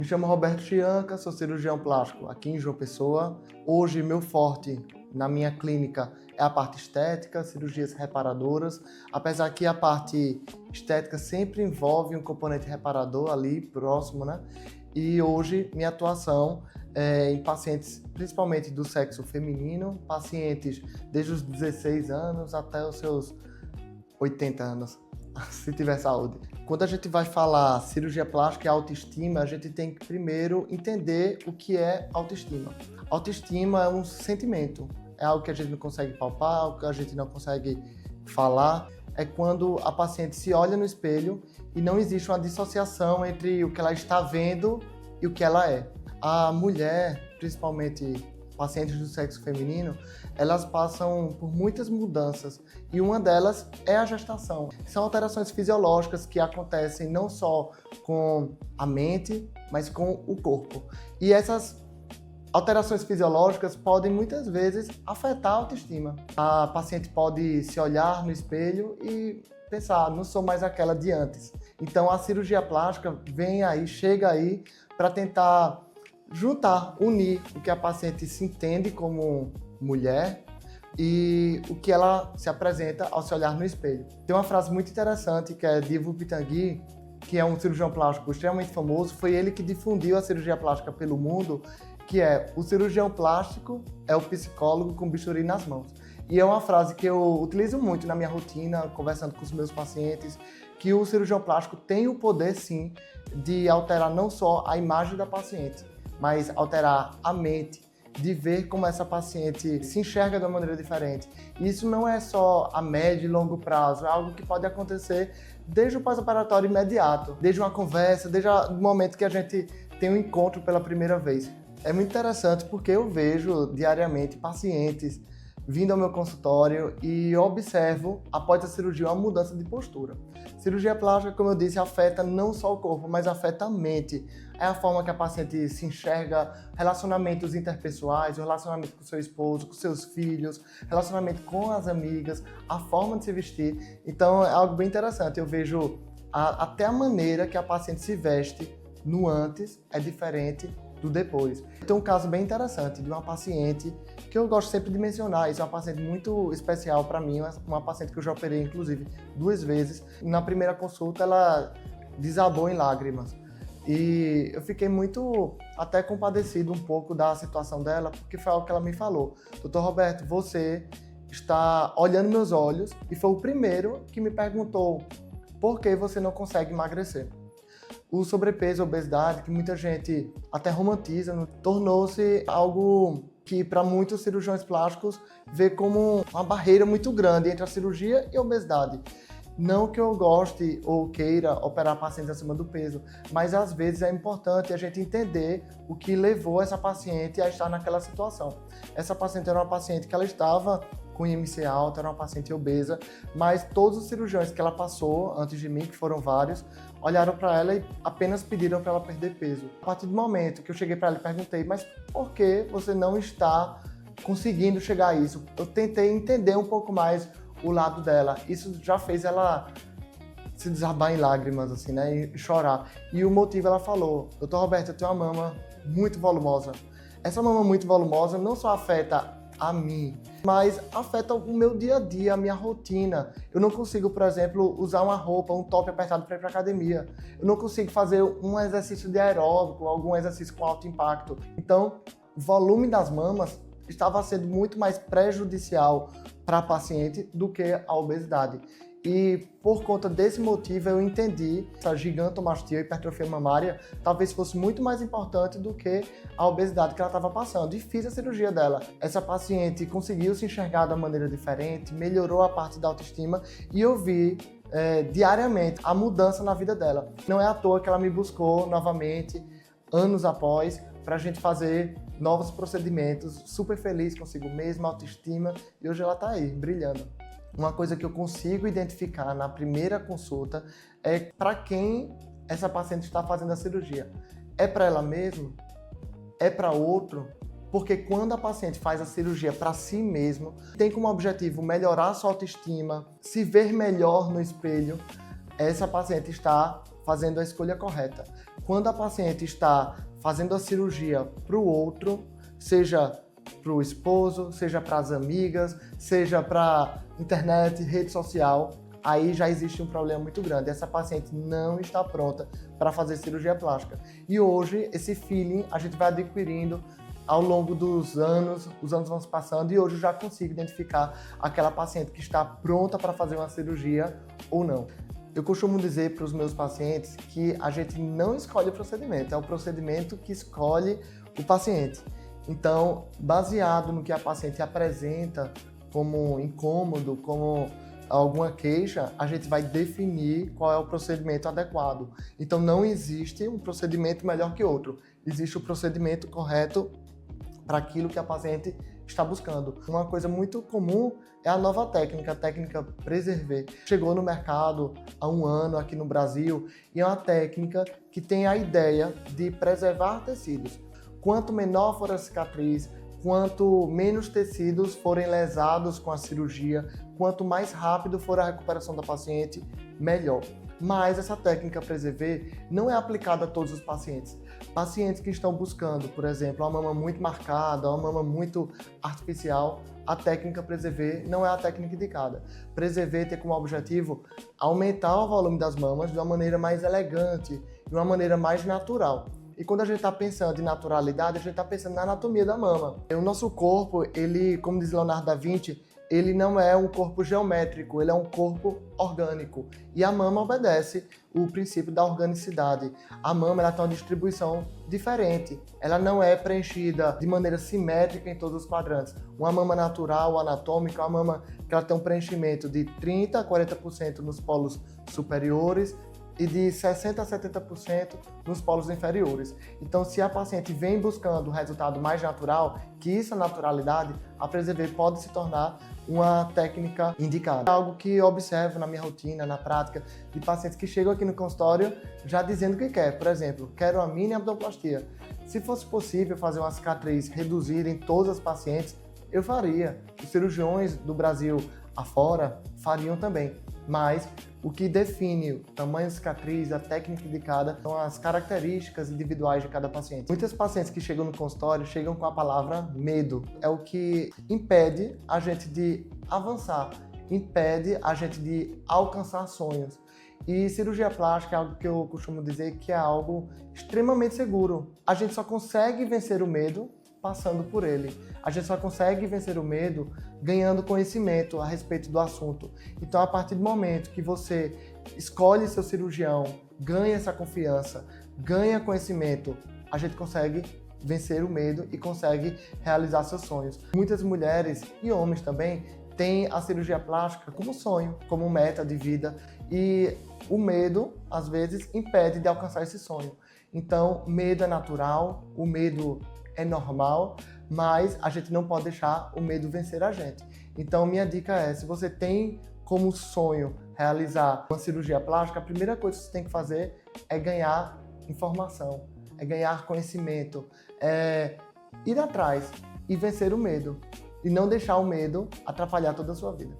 Me chamo Roberto Chianca, sou cirurgião plástico aqui em João Pessoa. Hoje, meu forte na minha clínica é a parte estética, cirurgias reparadoras, apesar que a parte estética sempre envolve um componente reparador ali próximo, né? E hoje minha atuação é em pacientes principalmente do sexo feminino, pacientes desde os 16 anos até os seus 80 anos, se tiver saúde. Quando a gente vai falar cirurgia plástica e autoestima, a gente tem que primeiro entender o que é autoestima. Autoestima é um sentimento, é algo que a gente não consegue palpar, algo que a gente não consegue falar. É quando a paciente se olha no espelho e não existe uma dissociação entre o que ela está vendo e o que ela é. A mulher, principalmente pacientes do sexo feminino, elas passam por muitas mudanças e uma delas é a gestação. São alterações fisiológicas que acontecem não só com a mente, mas com o corpo. E essas alterações fisiológicas podem muitas vezes afetar a autoestima. A paciente pode se olhar no espelho e pensar, não sou mais aquela de antes. Então a cirurgia plástica vem aí, chega aí para tentar juntar, unir o que a paciente se entende como mulher e o que ela se apresenta ao se olhar no espelho. Tem uma frase muito interessante que é de Ivo Pitangui, que é um cirurgião plástico extremamente famoso, foi ele que difundiu a cirurgia plástica pelo mundo, que é: o cirurgião plástico é o psicólogo com bisturi nas mãos. E é uma frase que eu utilizo muito na minha rotina, conversando com os meus pacientes, que o cirurgião plástico tem o poder, sim, de alterar não só a imagem da paciente, mas alterar a mente, de ver como essa paciente se enxerga de uma maneira diferente. E isso não é só a médio e longo prazo, é algo que pode acontecer desde o pós-operatório imediato, desde uma conversa, desde o momento que a gente tem um encontro pela primeira vez. É muito interessante porque eu vejo diariamente pacientes vindo ao meu consultório e observo, após a cirurgia, uma mudança de postura. Cirurgia plástica, como eu disse, afeta não só o corpo, mas afeta a mente. É a forma que a paciente se enxerga, relacionamentos interpessoais, o relacionamento com o seu esposo, com seus filhos, relacionamento com as amigas, a forma de se vestir. Então, é algo bem interessante. Eu vejo até a maneira que a paciente se veste no antes é diferente do depois. Tem um caso bem interessante de uma paciente que eu gosto sempre de mencionar. Isso é uma paciente muito especial para mim, uma paciente que eu já operei, inclusive, 2 vezes. Na primeira consulta, ela desabou em lágrimas. E eu fiquei muito até compadecido um pouco da situação dela, porque foi algo que ela me falou. Dr. Roberto, você está olhando meus olhos e foi o primeiro que me perguntou por que você não consegue emagrecer. O sobrepeso, a obesidade, que muita gente até romantiza, tornou-se algo que para muitos cirurgiões plásticos vê como uma barreira muito grande entre a cirurgia e a obesidade. Não que eu goste ou queira operar pacientes acima do peso, mas às vezes é importante a gente entender o que levou essa paciente a estar naquela situação. Essa paciente era uma paciente que ela estava com IMC alta, era uma paciente obesa, mas todos os cirurgiões que ela passou antes de mim, que foram vários, olharam para ela e apenas pediram para ela perder peso. A partir do momento que eu cheguei para ela e perguntei, mas por que você não está conseguindo chegar a isso? Eu tentei entender um pouco mais o lado dela. Isso já fez ela se desabar em lágrimas, assim, né, e chorar. E o motivo, ela falou: Dr. Roberto, eu tenho uma mama muito volumosa. Essa mama muito volumosa não só afeta a mim, mas afeta o meu dia a dia, a minha rotina. Eu não consigo, por exemplo, usar uma roupa, um top apertado para ir para academia. Eu não consigo fazer um exercício de aeróbico, algum exercício com alto impacto. Então, o volume das mamas estava sendo muito mais prejudicial para a paciente do que a obesidade. E por conta desse motivo eu entendi que essa gigantomastia, a hipertrofia mamária, talvez fosse muito mais importante do que a obesidade que ela estava passando. E fiz a cirurgia dela. Essa paciente conseguiu se enxergar de uma maneira diferente, melhorou a parte da autoestima e eu vi diariamente a mudança na vida dela. Não é à toa que ela me buscou novamente, anos após, para a gente fazer novos procedimentos, super feliz consigo mesma, autoestima, e hoje ela está aí, brilhando. Uma coisa que eu consigo identificar na primeira consulta é para quem essa paciente está fazendo a cirurgia. É para ela mesma? É para outro? Porque quando a paciente faz a cirurgia para si mesmo, tem como objetivo melhorar a sua autoestima, se ver melhor no espelho, essa paciente está fazendo a escolha correta. quando a paciente está fazendo a cirurgia para o outro, seja para o esposo, seja para as amigas, seja para internet, rede social, aí já existe um problema muito grande. Essa paciente não está pronta para fazer cirurgia plástica. E hoje, esse feeling a gente vai adquirindo ao longo dos anos, os anos vão se passando e hoje eu já consigo identificar aquela paciente que está pronta para fazer uma cirurgia ou não. Eu costumo dizer para os meus pacientes que a gente não escolhe o procedimento, é o procedimento que escolhe o paciente. Então, baseado no que a paciente apresenta como incômodo, como alguma queixa, a gente vai definir qual é o procedimento adequado. Então, não existe um procedimento melhor que outro. Existe o procedimento correto para aquilo que a paciente está buscando. Uma coisa muito comum é a nova técnica, a técnica Preservé. Chegou no mercado há um ano aqui no Brasil e é uma técnica que tem a ideia de preservar tecidos. Quanto menor for a cicatriz, quanto menos tecidos forem lesados com a cirurgia, quanto mais rápido for a recuperação da paciente, melhor. Mas essa técnica Preservé não é aplicada a todos os pacientes. Pacientes que estão buscando, por exemplo, uma mama muito marcada, uma mama muito artificial, a técnica Preservé não é a técnica indicada. Preservé tem como objetivo aumentar o volume das mamas de uma maneira mais elegante, de uma maneira mais natural. E quando a gente está pensando em naturalidade, a gente está pensando na anatomia da mama. O nosso corpo, ele, como diz Leonardo da Vinci, ele não é um corpo geométrico, ele é um corpo orgânico. E a mama obedece o princípio da organicidade. A mama ela tem uma distribuição diferente. Ela não é preenchida de maneira simétrica em todos os quadrantes. Uma mama natural, anatômica, é uma mama que ela tem um preenchimento de 30% a 40% nos polos superiores e de 60% a 70% nos polos inferiores. Então, se a paciente vem buscando um resultado mais natural, que isso é naturalidade, a Preservé pode se tornar uma técnica indicada. É algo que eu observo na minha rotina, na prática, de pacientes que chegam aqui no consultório já dizendo o que quer. Por exemplo, quero uma mini abdominoplastia. Se fosse possível fazer uma cicatriz reduzida em todas as pacientes, eu faria. Os cirurgiões do Brasil afora fariam também. Mas o que define o tamanho da cicatriz, a técnica indicada, são as características individuais de cada paciente. Muitas pacientes que chegam no consultório chegam com a palavra medo. É o que impede a gente de avançar, impede a gente de alcançar sonhos. E cirurgia plástica é algo que eu costumo dizer que é algo extremamente seguro. A gente só consegue vencer o medo passando por ele. A gente só consegue vencer o medo ganhando conhecimento a respeito do assunto. Então, a partir do momento que você escolhe seu cirurgião, ganha essa confiança, ganha conhecimento, a gente consegue vencer o medo e consegue realizar seus sonhos. Muitas mulheres e homens também têm a cirurgia plástica como sonho, como meta de vida, e o medo, às vezes, impede de alcançar esse sonho. Então, medo é natural, o medo é normal, mas a gente não pode deixar o medo vencer a gente. Então, minha dica é, se você tem como sonho realizar uma cirurgia plástica, a primeira coisa que você tem que fazer é ganhar informação, é ganhar conhecimento, é ir atrás e vencer o medo. E não deixar o medo atrapalhar toda a sua vida.